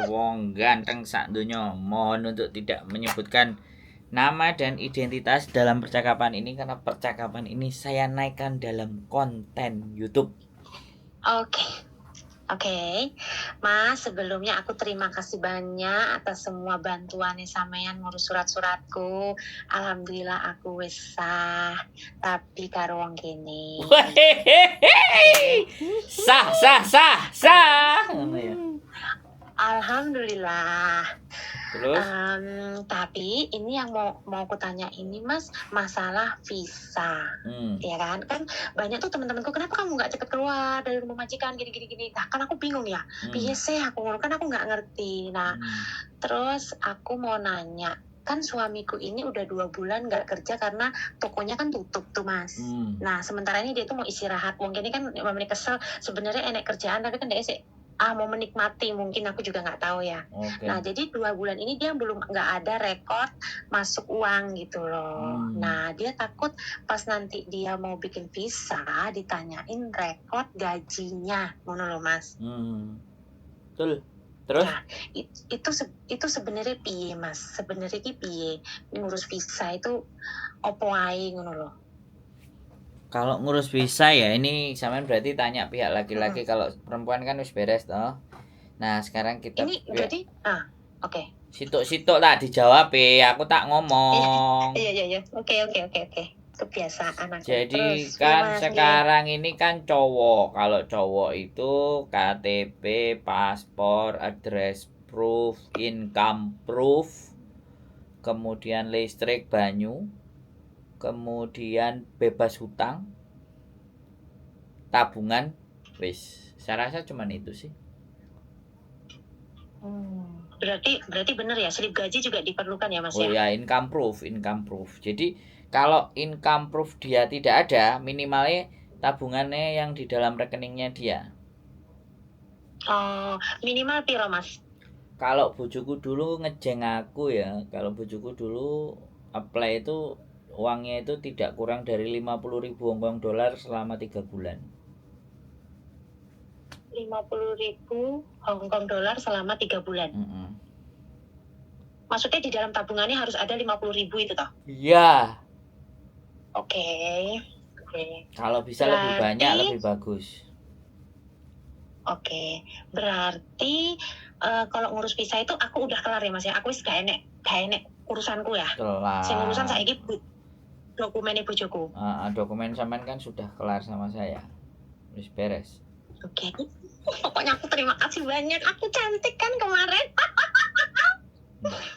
Wong ganteng sak donya. Mohon untuk tidak menyebutkan nama dan identitas dalam percakapan ini karena percakapan ini saya naikkan dalam konten YouTube. Oke. Oke, Mas, sebelumnya aku terima kasih banyak atas semua bantuannya sampean ngurus surat-suratku. Alhamdulillah aku wis sah, tapi karo wong kene. Sah. Alhamdulillah. Terus? Tapi ini yang mau aku tanya ini, Mas, masalah visa. Ya kan banyak tuh teman-temanku, kenapa kamu nggak cepet keluar dari rumah majikan gini. Nah, kan aku bingung ya. Piye sih aku nggak ngerti. Nah, terus aku mau nanya, kan suamiku ini udah 2 bulan nggak kerja karena tokonya kan tutup tuh, Mas. Nah, sementara ini dia tuh mau istirahat. Mungkin ini kan memang kesel sebenarnya enak kerjaan, tapi kan dia sih mau menikmati, mungkin aku juga nggak tahu ya. Nah, jadi 2 bulan ini dia belum nggak ada rekod masuk uang gitu loh. Nah, dia takut pas nanti dia mau bikin visa ditanyain rekod gajinya, ngono loh, Mas. Betul. Terus? Nah, itu sebenarnya piye, Mas? Sebenarnya ki piye ngurus visa itu opo ae ngono loh. Kalau ngurus visa ya ini sampean berarti tanya pihak laki-laki. Kalau perempuan kan wis beres toh. Nah, sekarang kita ini jadi oke. Sitok-sitok tak dijawab aku tak ngomong. Iya. Oke. Kebiasaan aku. Jadi Terus, kan Mas, sekarang ini kan cowok. Kalau cowok itu KTP, paspor, address proof, income proof, kemudian listrik, banyu, kemudian bebas hutang, tabungan, wis. Saya rasa cuman itu sih. Berarti benar ya, slip gaji juga diperlukan ya, Mas ya? Oh ya, income proof. Jadi kalau income proof dia tidak ada, minimalnya tabungannya yang di dalam rekeningnya dia. Oh, minimal piro, Mas? Kalau bojoku dulu ngejeng aku ya, kalau bojoku dulu apply itu uangnya itu tidak kurang dari 50.000 Hongkong dolar selama 3 bulan. 50.000 Hongkong dolar selama 3 bulan. Maksudnya di dalam tabungannya harus ada 50.000 itu toh? Iya. Oke. Kalau bisa berarti, lebih banyak lebih bagus. Oke. Berarti kalau ngurus visa itu aku udah kelar ya, Mas ya. Aku wis gak enek urusanku ya. Kelar. Sing urusan saiki dokumennya bojoku. Dokumen sampean kan sudah kelar sama saya. Wis beres. Oke. Pokoknya aku terima kasih banyak. Aku cantik kan kemarin.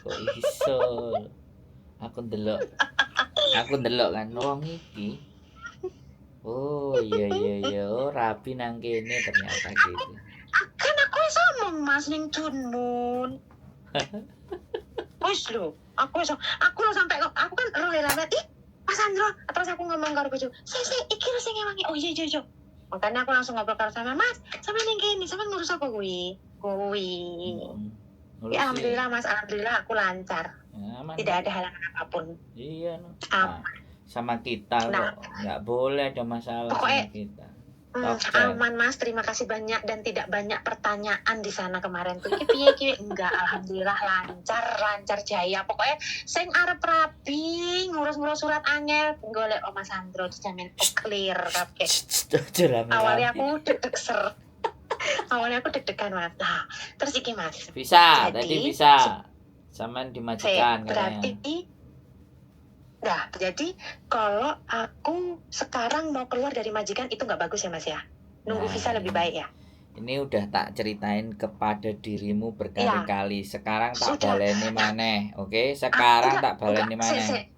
Kok iso? Aku ndelok kan wong iki. Oh iya, oh rapi nang kene ternyata gitu. Kan aku sama Mas ning Junmun. Wis lho, aku sampai aku kan roh banget. Mas Andro, terus aku ngomong karo bojo, iki lho sing ngewangi. Oh iya. Makanya aku langsung ngobrol karo sama Mas, sampe ning kene, sampe ngurus apa kuwi? Ya alhamdulillah Mas, alhamdulillah aku lancar. Tidak ada halangan apapun. Iya sama kita kok nggak boleh ada masalah sama kita. Aman Mas, terima kasih banyak dan tidak banyak pertanyaan di sana kemarin tuh. Piye enggak, alhamdulillah lancar jaya. Pokoknya sing arep rapi ngurus surat angel golek Mas Andro dijamin clear kabeh. Awalnya aku deg-degan Mas. Nah, terus iki Mas. Bisa, tadi bisa. Sama dimajikan berarti nah, jadi kalau aku sekarang mau keluar dari majikan itu nggak bagus ya Mas ya? Nunggu visa lebih baik ya? Ini udah tak ceritain kepada dirimu berkali-kali. Sekarang tak baleni maneh, oke? Sekarang tak baleni maneh.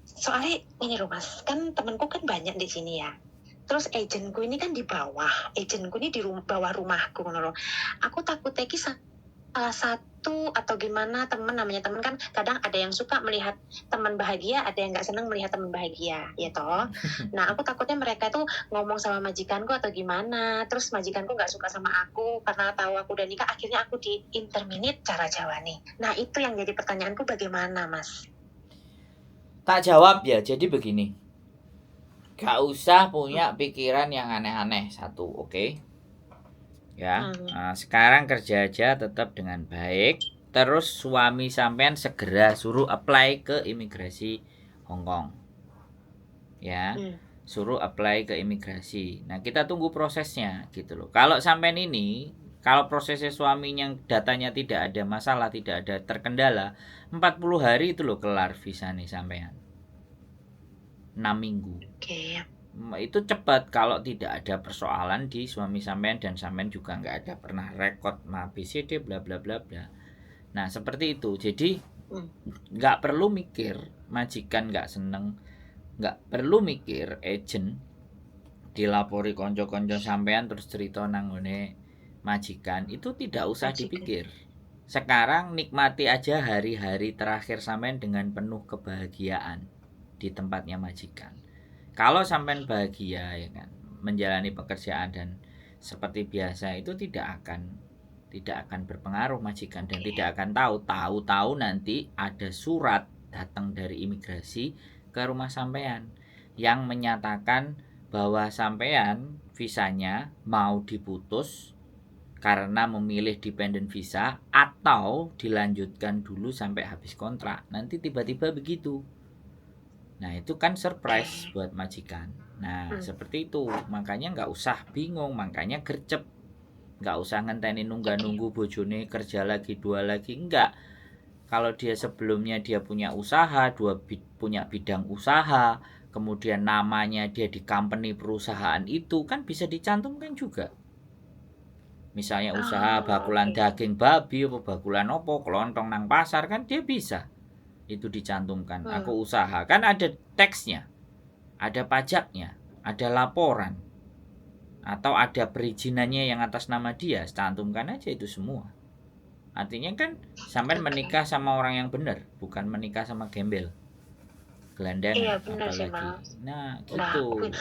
Soalnya ini loh Mas, kan temenku kan banyak di sini ya. Terus agentku ini kan di bawah, bawah rumahku loh. Aku takutnya ki salah satu atau gimana teman kan kadang ada yang suka melihat teman bahagia, ada yang nggak senang melihat teman bahagia, ya toh. Nah aku takutnya mereka tuh ngomong sama majikanku atau gimana, terus majikanku nggak suka sama aku karena tahu aku udah nikah, akhirnya aku di interminate cara Jawa nih. Nah itu yang jadi pertanyaanku, bagaimana Mas? Tak jawab ya, jadi begini. Gak usah punya pikiran yang aneh-aneh, satu, oke? Ya. Nah, sekarang kerja aja tetap dengan baik. Terus suami sampean segera suruh apply ke imigrasi Hong Kong. Ya. Suruh apply ke imigrasi. Nah, kita tunggu prosesnya gitu loh. Kalau sampean ini, kalau prosesnya suaminya datanya tidak ada masalah, tidak ada terkendala, 40 hari itu loh kelar visa nih sampean. 6 minggu. Itu cepat kalau tidak ada persoalan di suami sampean dan sampean juga nggak ada pernah rekod ABCD bla bla bla bla. Nah, seperti itu. Jadi nggak perlu mikir majikan nggak seneng, nggak perlu mikir agent dilapori konco-konco sampean terus cerita nanggone majikan, itu tidak usah dipikir. Sekarang nikmati aja hari-hari terakhir sampean dengan penuh kebahagiaan di tempatnya majikan. Kalau sampean bahagia ya kan, menjalani pekerjaan dan seperti biasa, itu tidak akan berpengaruh majikan dan tidak akan tahu nanti ada surat datang dari imigrasi ke rumah sampean yang menyatakan bahwa sampean visanya mau diputus karena memilih dependent visa atau dilanjutkan dulu sampai habis kontrak. Nanti tiba-tiba begitu. Nah, itu kan surprise buat majikan. Nah, seperti itu. Makanya nggak usah bingung, makanya gercep. Nggak usah ngenteni nunggu bojone kerja lagi 2 lagi, enggak. Kalau dia sebelumnya dia punya usaha, punya bidang usaha, kemudian namanya dia di company perusahaan itu kan bisa dicantumkan juga. Misalnya usaha bakulan daging babi apa bakulan opo kelontong nang pasar kan dia bisa itu dicantumkan. Aku usaha kan ada teksnya, ada pajaknya, ada laporan, atau ada perizinannya yang atas nama dia, cantumkan aja itu semua. Artinya kan sampai menikah sama orang yang benar, bukan menikah sama gembel, gelandangan. Iya benar sih apalagi. Mas. Nah gitu.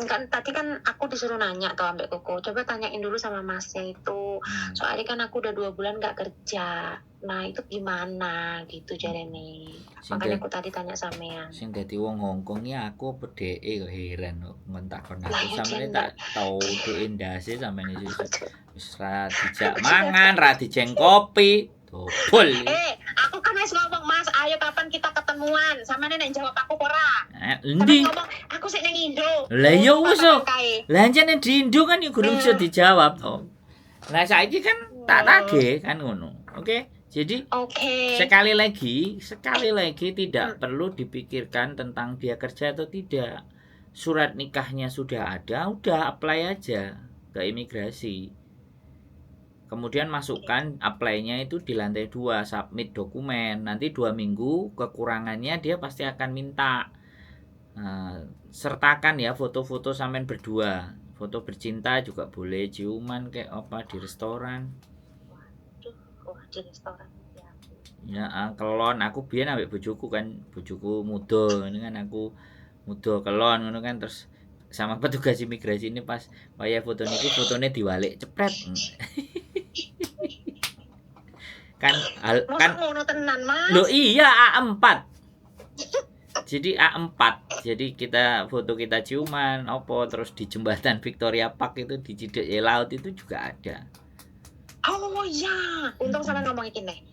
Kan tadi kan aku disuruh nanya tuh ambek Koko, coba tanyain dulu sama Masnya itu. Soalnya kan aku udah 2 bulan gak kerja. Nah itu gimana gitu jarene. Makanya aku tadi tanya sampean. Sing dadi wong Hongkong ya aku apa dheke kok heran kok ngontak-kon aku sampeyan tak tau dhek ndase sampeyan wis ra dijak mangan, ra dijeng kopi. Dobol. Aku kan wis ngomong Mas, ayo kapan kita ketemuan? Sampeyan nek jawab aku ora. Endi? Aku sik ning Indo. Lah ya wis kok. Lah jane di Indo kan ya gurung iso dijawab to. Nah saiki kan tak tagih kan ngono. Oke. Jadi sekali lagi tidak perlu dipikirkan tentang dia kerja atau tidak. Surat nikahnya sudah ada, udah apply aja ke imigrasi. Kemudian masukkan apply-nya itu di lantai 2, submit dokumen. Nanti 2 minggu kekurangannya dia pasti akan minta. Sertakan ya foto-foto sampean berdua. Foto bercinta juga boleh, ciuman kayak apa di restoran. Di restoran ya kelon aku biyen ambek bojoku kan, bojoku muda ini kan, aku muda kelon ngono kan, terus sama petugas imigrasi ini pas waya foto niki fotone diwalik cepret. kan ngono tenan Mas. Loh iya A4. Jadi A4. Jadi foto kita ciuman opo terus di jembatan Victoria Park itu di Cidek Laut itu juga ada. Oh iya, untung sama ngomong ini.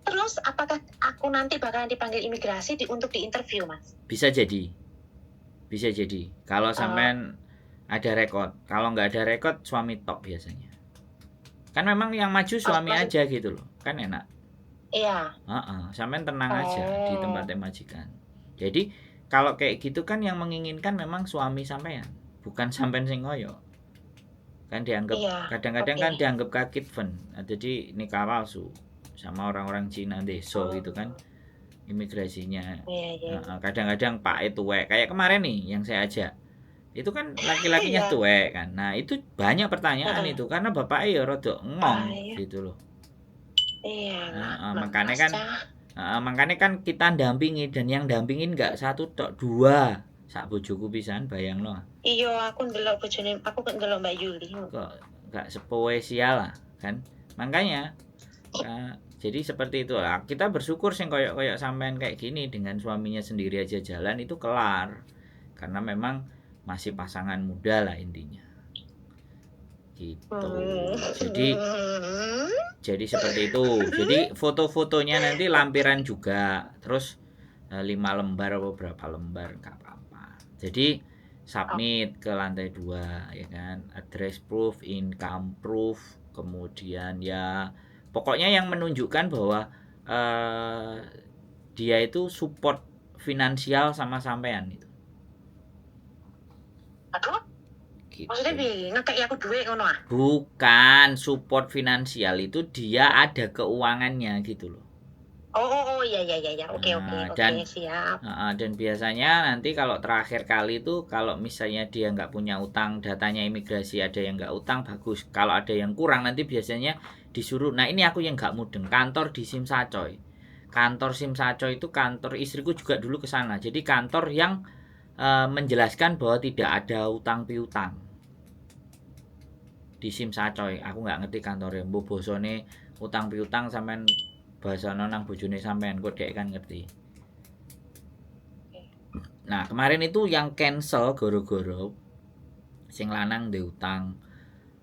Terus apakah aku nanti bakalan dipanggil imigrasi untuk diinterview Mas? Bisa jadi. Kalau sampean ada rekod. Kalau nggak ada rekod suami tok biasanya. Kan memang yang maju suami aja gitu loh. Kan enak. Iya. Sampean tenang aja di tempatnya majikan. Jadi kalau kayak gitu kan yang menginginkan memang suami sampean, bukan sampean sing ngoyo. Kan dianggap kadang-kadang kan dianggap kakitven. Jadi nikah palsu sama orang-orang Cina deso gitu kan imigrasinya. Kadang-kadang Pak itu kayak kemarin nih yang saya ajak itu kan laki-lakinya tuwek kan. Nah itu banyak pertanyaan itu karena bapaknya ya rada ngong gitu loh. Makanya kan kita dampingi, dan yang dampingin nggak 1 tok 2 sak bojoku pisan bayang loh. Iya aku ndelok bojone, aku ndelok Mbak Yuli kok nggak sepoesia lah kan. Makanya jadi seperti itu lah. Kita bersyukur sing koyok sampean kayak gini dengan suaminya sendiri aja jalan itu kelar. Karena memang masih pasangan muda lah intinya. gitu. Jadi seperti itu. Jadi foto-fotonya nanti lampiran juga, terus 5 lembar atau berapa lembar nggak apa-apa. Jadi submit ke lantai 2 ya kan, address proof, income proof, kemudian ya pokoknya yang menunjukkan bahwa dia itu support finansial sama sampean itu. Aduh, gitu. Maksudnya ngekek aku duit ngono ah? Bukan, support finansial itu dia ada keuangannya gitu loh. Oh iya. Oke, siap. Dan biasanya nanti kalau terakhir kali itu kalau misalnya dia nggak punya utang, datanya imigrasi ada yang nggak utang, bagus. Kalau ada yang kurang nanti biasanya disuruh. Nah ini aku yang nggak mudeng, kantor di Simsacoy. Kantor Simsacoy itu kantor istriku juga dulu ke sana. Jadi kantor yang menjelaskan bahwa tidak ada utang piutang di Simsacoy. Aku nggak ngerti kantornya, mbok bosone utang piutang sampean bahasane nang bojone sampean kok dek kan ngerti. Nah, kemarin itu yang cancel goro-goro sing lanang ndek utang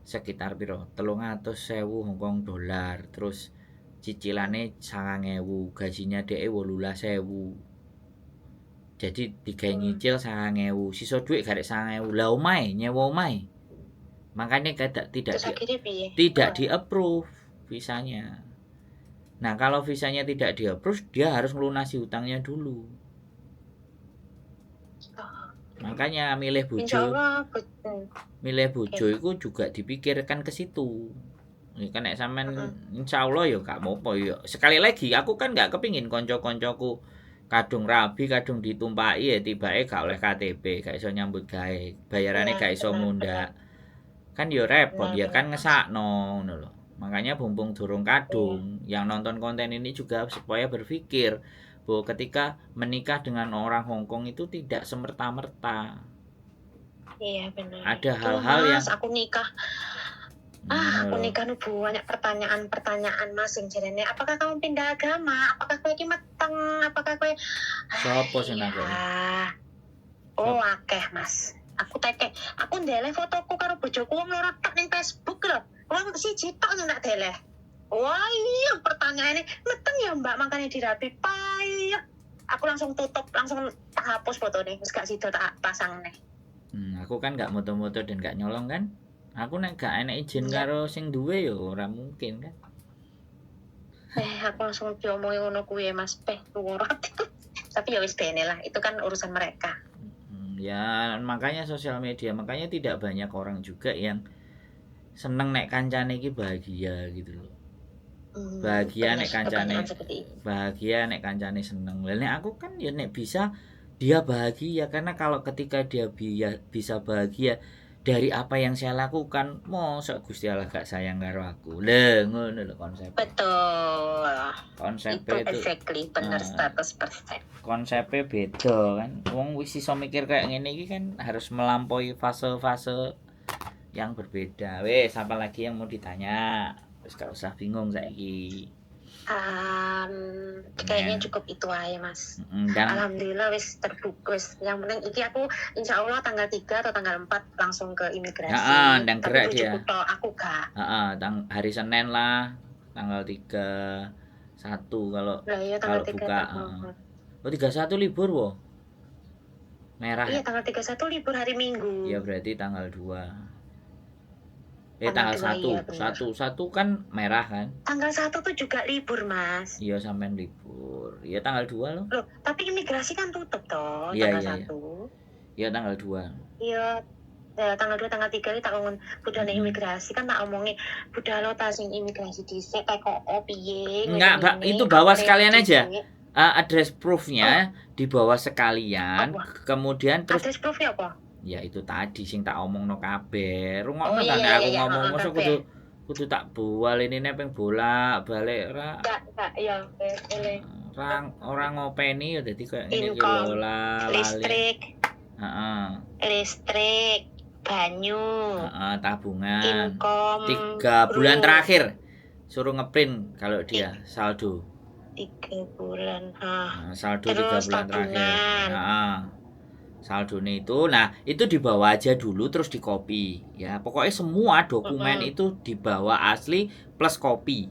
sekitar piro? 300.000 Hongkong dolar. Terus cicilane 9.000, gajinya dhek 18.000. Jadi digawe nyicil 9.000, sisa duit garek 9.000. Lah omahe nyewa omahe. Makanya tidak di-approve visanya. Nah, kalau visanya tidak di-approve, dia harus melunasi hutangnya dulu. Makanya milih bojo. Milih bojo itu juga dipikirkan ke situ. Ya kan nek sampean insyaallah ya gak apa-apa ya. Sekali lagi aku kan gak kepingin kanca-kancaku kadung rabi, kadung ditumpaki ya tibake gak oleh KTP, gak iso nyambut gawe, bayarane gak iso mundak. Kan ya repot ya kan ngesakno ngono lho. Makanya bumbung durung kadung, yang nonton konten ini juga supaya berpikir bahwa ketika menikah dengan orang Hongkong itu tidak semerta-merta. Iya benar. Ada hal-hal yang aku nikah. Aku nikah nubu banyak pertanyaan Mas yang jarene, apakah kamu pindah agama? Apakah kowe iki meteng? Apakah kowe Sopo sing aku? Oh, akeh Mas. Aku ndeleh fotoku karo bojoku wong loro tok ning Facebook lho. Wong siji tok nak deleh. Wah iya pertanyaannya meteng ya Mbak, makanya dirapi payah. Aku langsung tutup, langsung tak hapus fotonya, terus gak sido tak pasang nih. Aku kan gak moto-moto dan gak nyolong kan. Aku nek gak enak izin karo sing duwe ya ora mungkin kan. Aku langsung diomongin ngono kuwi Mas luwrat. Tapi ya wis bene lah, itu kan urusan mereka. Ya makanya sosial media, makanya tidak banyak orang juga yang seneng nek kancane iki bahagia gitu loh. Bahagia nek kancane seneng. Lah nek aku kan ya nek bisa dia bahagia, karena kalau ketika dia bisa bahagia dari apa yang saya lakukan, mosok Gusti Allah gak sayang karo aku. Lah ngono lho konsep. Betul. Konsepnya itu exactly bener 100%. Konsepnya beda kan. Wong wis iso mikir kayak ngene iki kan harus melampaui fase-fase yang berbeda. Wes, apa lagi yang mau ditanya? Terus gak usah bingung saiki. Kayaknya cukup itu aja Mas. Alhamdulillah wis terbuka wis. Yang penting iki aku insyaallah tanggal 3 atau tanggal 4 langsung ke imigrasi. Dan gerak dia. Aku gak. Hari Senin lah tanggal 31 kalau kalau buka. Oh 31 libur wo. Merah. Iya tanggal 31 libur hari Minggu. Ya berarti tanggal 2. Tanggal 1. Iya, 1 kan merah kan? Tanggal 1 tuh juga libur, Mas. Iya, sampean libur. Iya, tanggal 2 loh. Loh, tapi imigrasi kan tutup toh, tanggal 1. Iya, tanggal 2. Iya. Tanggal 2, tanggal 3 ini tak ngomong budane imigrasi kan tak omongin budal lo ta sing imigrasi dhisik kayak kok piye. Enggak, Mbak, itu bawa sekalian aja. Address proof-nya dibawa sekalian. Kemudian terus address proof-nya apa? Ya itu tadi sing tak omongno kabeh. Rungokno ta nek aku ngomong mosok kudu tak bual ini nepeng bola balik ora. Enggak ya boleh. Orang ngopeni ya dadi koyo ngene iki lola listrik. Listrik, banyu. Tabungan. Income, 3 bulan terakhir suruh ngeprint kalau dia saldo. 3 bulan. Saldo 3 bulan terakhir. Saldone itu, nah itu dibawa aja dulu terus di copy ya. Pokoknya semua dokumen itu dibawa asli plus copy.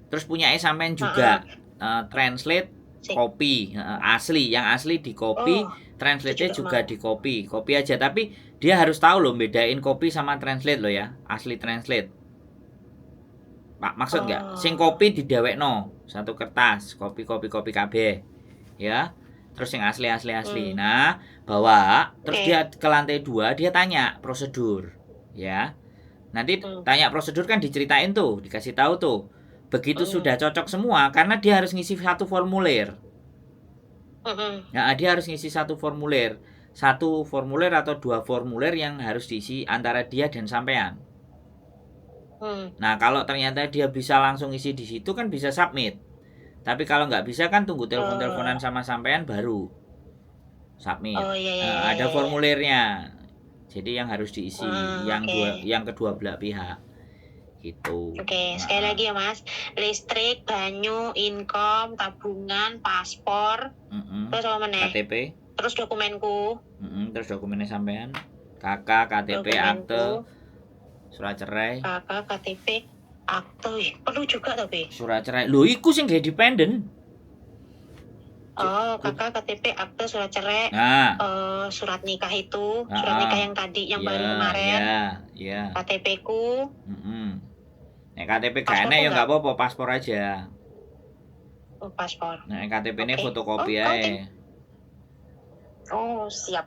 Terus punya sampean juga translate copy asli, yang asli di copy, translate-nya juga di copy. Copy aja, tapi dia harus tahu loh bedain copy sama translate loh ya, asli translate. Pak, maksud nggak? Sing copy didewekno satu kertas, copy kabeh. Ya. Terus yang asli. Nah, bawa terus dia ke lantai 2, dia tanya prosedur ya. Nanti tanya prosedur kan diceritain tuh, dikasih tahu tuh. Begitu sudah cocok semua, karena dia harus ngisi satu formulir. Nah, dia harus ngisi satu formulir atau 2 formulir yang harus diisi antara dia dan sampean. Nah, kalau ternyata dia bisa langsung isi di situ kan bisa submit. Tapi kalau nggak bisa kan tunggu telepon-teleponan sama sampean baru submit. Ada formulirnya. Jadi yang harus diisi yang kedua belah pihak. Gitu. Oke, sekali lagi ya Mas. Listrik, banyu, income, tabungan, paspor, terus apa meneh? KTP. Terus dokumenku. Terus dokumennya sampean. KK, KTP, akte, surat cerai. KK, KTP, akte, perlu juga tapi. Surat cerai. Lho, iku sing gawe dependen. KK, KTP, akte, surat cerai, surat nikah itu, surat nikah yang tadi, yang baru kemarin. KTP ku. Nek KTP gak enak ya nggak apa-apa, paspor aja. Paspor. Nek KTP ini fotokopi aja. Siap.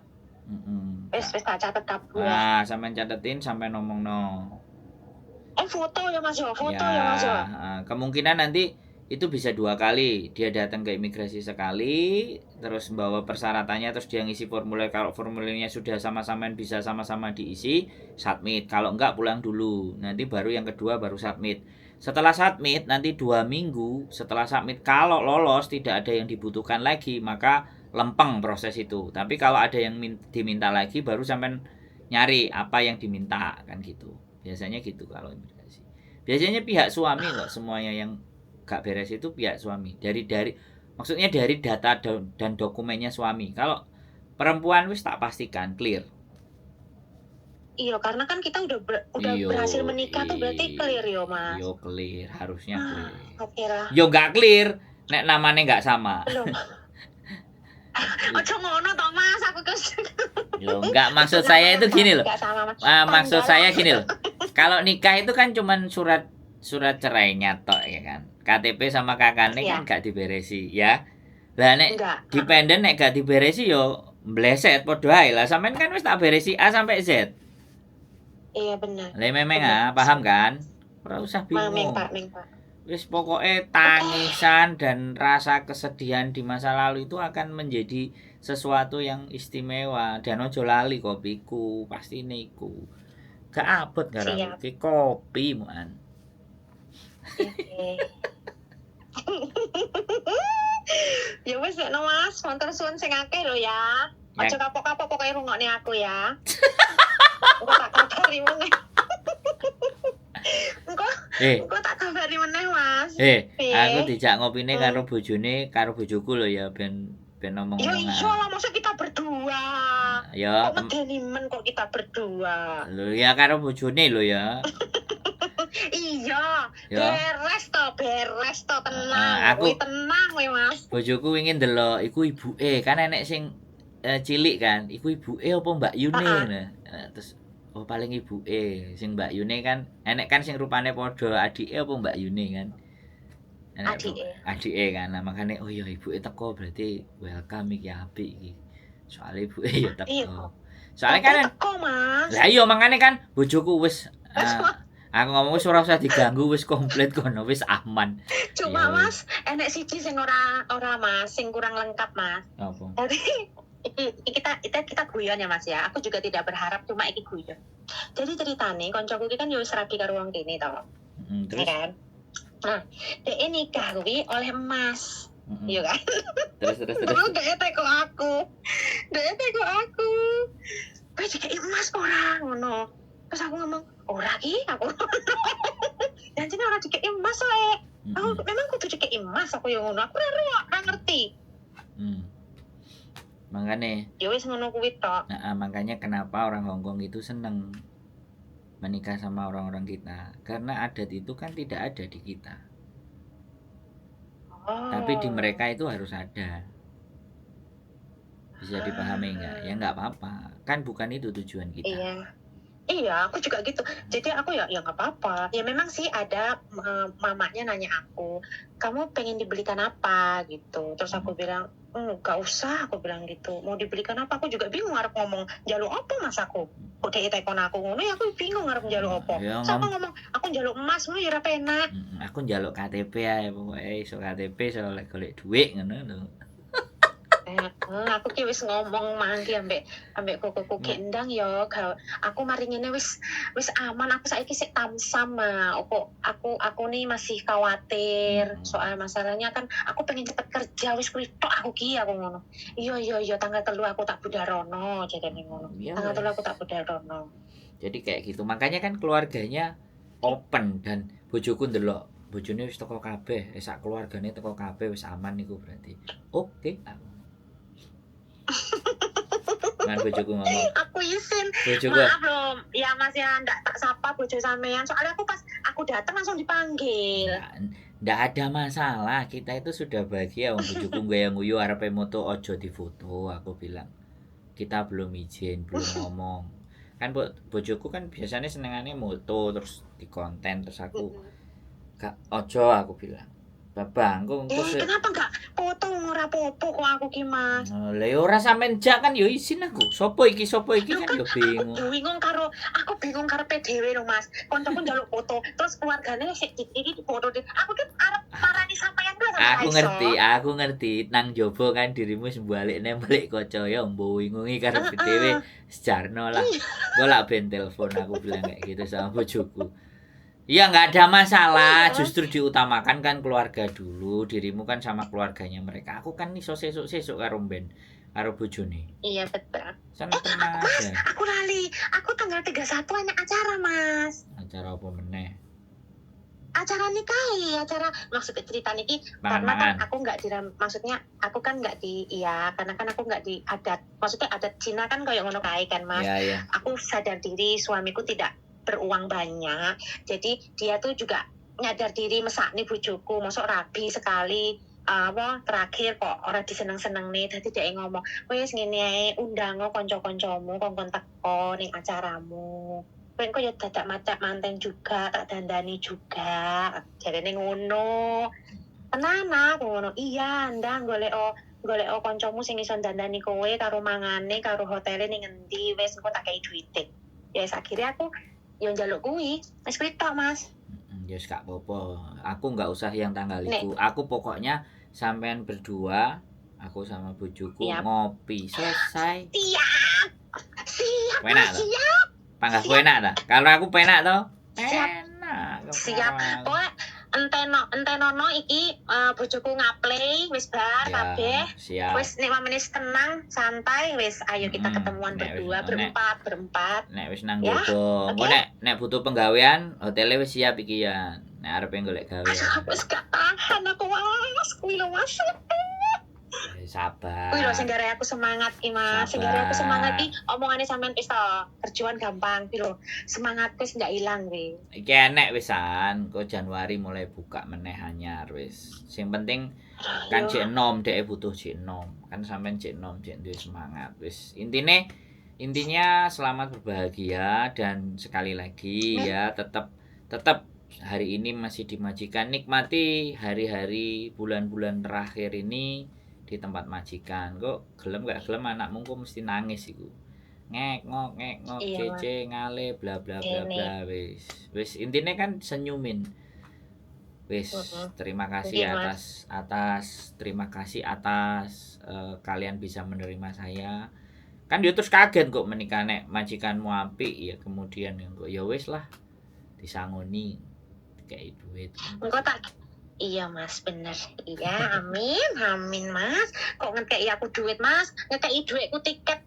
Wis tak catet kabeh. Nah, sampean catetin sampai ngomongno. Foto ya Mas ya, ya Mas ya. Kemungkinan nanti itu bisa 2 kali. Dia datang ke imigrasi sekali, terus membawa persyaratannya, terus dia ngisi formulir. Kalau formulirnya sudah sama-sama bisa sama-sama diisi, submit. Kalau enggak pulang dulu. Nanti baru yang kedua baru submit. Setelah submit nanti 2 minggu setelah submit, kalau lolos tidak ada yang dibutuhkan lagi, maka lempeng proses itu. Tapi kalau ada yang diminta lagi baru sampai nyari apa yang diminta kan gitu. Biasanya gitu kalau imigrasi. Biasanya pihak suami kok semuanya yang gak beres itu pihak suami. Maksudnya dari data dan dokumennya suami. Kalau perempuan wis tak pastikan clear. Iya, karena kan kita udah berhasil menikah tuh berarti clear yo, Mas. Yo clear, harusnya clear. Kira. Yo gak clear, nek namanya gak sama. Belum. Ojo ngono toh Mas, aku Yo enggak, maksud saya itu gini loh. Maksud saya gini loh. Kalau nikah itu kan cuman surat cerainya tok ya kan. KTP sama kakaknya kan gak diberesi ya. Lah nek dependen nek gak diberesi yo mbleset padha ae lah. Sampean kan wis tak beresi A sampai Z. Iya benar. Lah memang paham kan? Ora usah bingung. Pak. Wis pokoknya tangisan dan rasa kesedihan di masa lalu itu akan menjadi sesuatu yang istimewa. Dan ojo lali kopiku, pasti niku. Gak abot gara kopi muan. Ya wis nek Mas, wonten suwun sing akeh lho ya. Aja kapok-kapok pokoke rungokne aku ya. Engko tak kabari meneh. Engko tak kabari meneh Mas. Aku dijak ngopine karo bojone, karo bojoku lho ya ben ngomong-ngomongan. Ya iya lah, masa kita berdua. Ya, kok medeni men kok kita berdua. Lho ya karo bojone lho ya. Iya, beres to tenang. Aku tenang we Mas. Bojoku wingi ndelok iku ibuke, kan enek sing cilik kan, iku ibuke apa Mbak Yune. Terus paling ibuke, sing Mbak Yune kan enek kan sing rupane padha adike apa Mbak Yune kan. Adike kan. Nah, makane oh ya ibuke teko berarti welcome iki apik iki. Soale ibuke ya teko. Soale kan teko Mas. Lah iya makane kan bojoku wis aku ngomong wis ora usah diganggu, wis komplit kono, wis aman. Cuma Mas, enek siji sing ora Mas, sing kurang lengkap Mas. Apa? Kita guyon ya Mas ya. Aku juga tidak berharap, cuma iki guyon. Jadi ceritane koncoku iki kan yo wis rabi karo wong kene to. Terus kan. Nah, dhek nikah kuwi oleh emas. Iya kan? Terus. Dhek teko aku. Wis dikeki emas ora ngono. Terus aku ngomong, ora ki aku. Dan jenenge ora dikeki emas wae. Aku memang kudu dikeki emas aku yo ngono. Aku ora ngerti. Makanya Ya wis ngono kuwi tok. makanya kenapa orang Hongkong itu seneng menikah sama orang-orang kita, karena adat itu kan tidak ada di kita. Tapi di mereka itu harus ada. Bisa dipahami enggak? Ya enggak apa-apa. Kan bukan itu tujuan kita. Iya, aku juga gitu. Jadi aku ya nggak apa-apa. Ya memang sih ada mamanya nanya aku, kamu pengen dibelikan apa gitu. Terus aku bilang, nggak usah. Aku bilang gitu. Mau dibelikan apa? Aku juga bingung harus ngomong jaluk apa mas aku. Udah itekon aku ngono ya aku bingung harus jaluk apa. Terus aku ngomong, aku jaluk emas ngono ya enak. Aku jaluk KTP ae pokoke iso KTP iso golek duit ngono lho. Aku ki wis ngomong mangki ambek koko gendang ya aku mari ngene wis aman, aku saiki sik tamsam aku nih masih khawatir soal masalahnya kan aku pengen cepet kerja wis kuwi tok aku ki aku ngono. Iya tanggal 3 aku tak budharono jadene ngono. Tanggal 3 aku tak budharono. Jadi kayak gitu. Makanya kan keluarganya open dan bojoku ndelok bojone wis teko kabeh, sak keluargane teko kabeh wis aman niku berarti. Oke. Kan bojoku ngomong. Aku izin. Bojoku. Maaf loh, ya Mas ya ndak tak sapa bojo sampean. Soalnya aku pas aku datang langsung dipanggil. Ndak ada masalah, kita itu sudah bahagia. Bojoku gaya nguyu arepe moto ojo difoto, aku bilang. Kita belum izin, belum ngomong. Kan bojoku kan biasanya senengannya moto terus di konten terus aku gak ojo aku bilang. Babang, kenapa enggak foto ora popo kok aku ki Mas. Lah ya ora sampean jak kan ya izin aku. Sopo iki kan ya bingung. Aku bingung karepe dhewe lho Mas. Koncoku njaluk foto, terus keluargane sik iki foto. Aku ki arep parani sampean lho sampean. Aku ngerti. Nang jowo kan dirimu sembalikne balik kaca ya mbo wingungi karepe dhewe sejarno lah. Gua lak ben telepon aku bilang kayak gitu sama bojoku. Iya nggak ada masalah, justru diutamakan kan keluarga dulu, dirimu kan sama keluarganya mereka. Aku kan iso sesuk karo ben karo bojone. Iya betul. Sana tenang aja. Aku lali, aku tanggal 31 ada acara Mas. Acara apa meneh? Acara acara maksudnya cerita niki karena kan aku nggak maksudnya aku kan nggak karena kan aku nggak di adat, maksudnya adat Cina kan kayak ngono kae kan Mas. Ya. Aku sadar diri suamiku tidak beruang banyak, jadi dia tuh juga nyadar diri mesakne bojoku, mosok rabi sekali terakhir kok orang diseneng-seneng nih, tadi dia ngomong wes ngene ae undang kanca-kancamu kongkon teko ning acaramu. Kowe kok ya dadak macak manten juga, tak dandani juga. Jarene ngono. Tenan aku ngono. Iya, ndang golek kancamu sing iso dandani kowe karo mangane, karo hotele ning endi, wis engko tak kei duite. Ya akhirnya aku yo njaluk kuwi. Wis kuwi tok, Mas. Ya gak apa-apa. Aku enggak usah yang tanggal itu. Aku pokoknya sampean berdua, aku sama bojoku ngopi selesai. Siap. Siap. Panggah enak ta? Kalau aku penak to? Enak. Siap. Pokoknya entenono iki bojoku ngaplay wis bar kabeh. Wis nek mamene tenang, santai wis ayo kita ketemuan berdua berempat. Nek wis nang jowo. Engko nek butuh penggawean, hotele wis siap iki ya. Nek arepe golek gawe. Wis gak tahan aku Mas. Kuwi lho Mas. Sabar. Kuwi lho sing gare aku semangat ki Mas. Sing gare aku semangat ki omongane sampean wis to. Kerjaan gampang ki lho. Semangatku wis ndak ilang kuwi. Iki enek wisan, kok Januari mulai buka meneh anyar wis. Sing penting kan jek enom, dhek butuh jek enom. Kan sampean jek enom, jek duwe semangat. Wis intinya selamat berbahagia dan sekali lagi ya tetap hari ini masih dimajikan, nikmati hari-hari bulan-bulan terakhir ini di tempat majikan. Kok gelem gak gelem anakmu kok mesti nangis iku. Ngek-ngok cece ngale bla bla bla bla wis intine kan senyumin. Wis terima kasih terima kasih atas kalian bisa menerima saya. Kan dia terus kaget kok menikah nek majikanmu apik ya, kemudian kok ya wis lah disangoni kayak duit. Engko tak iya Mas, bener. Iya, amin Mas. Kok ngekei aku duit Mas? Ngekei duitku tiket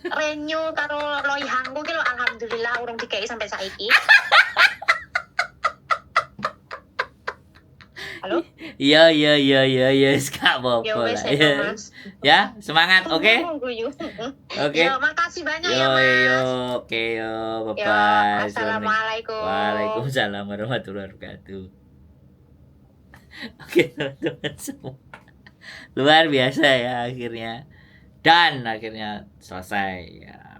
renew karo loyangku ki lho, alhamdulillah urung dikei sampai saiki. Halo? Iya, gak Ya apa-apa wes lah. ya Mas. Ya, semangat, oke? Oke. Ya, makasih banyak Yo, ya yo, Mas. oke, yo, Ya, bye-bye. assalamualaikum. Waalaikumsalam warahmatullahi wabarakatuh. Oke, teman-teman semua. Luar biasa ya akhirnya. Dan akhirnya selesai ya.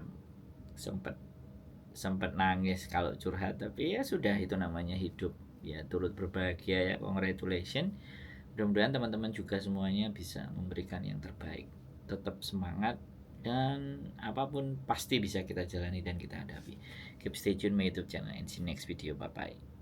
Sempet nangis kalau curhat, tapi ya sudah, itu namanya hidup. Ya turut berbahagia ya, congratulations. Mudah-mudahan teman-teman juga semuanya bisa memberikan yang terbaik. Tetap semangat, dan apapun pasti bisa kita jalani dan kita hadapi. Keep stay tune my YouTube channel and see you next video. Bye bye.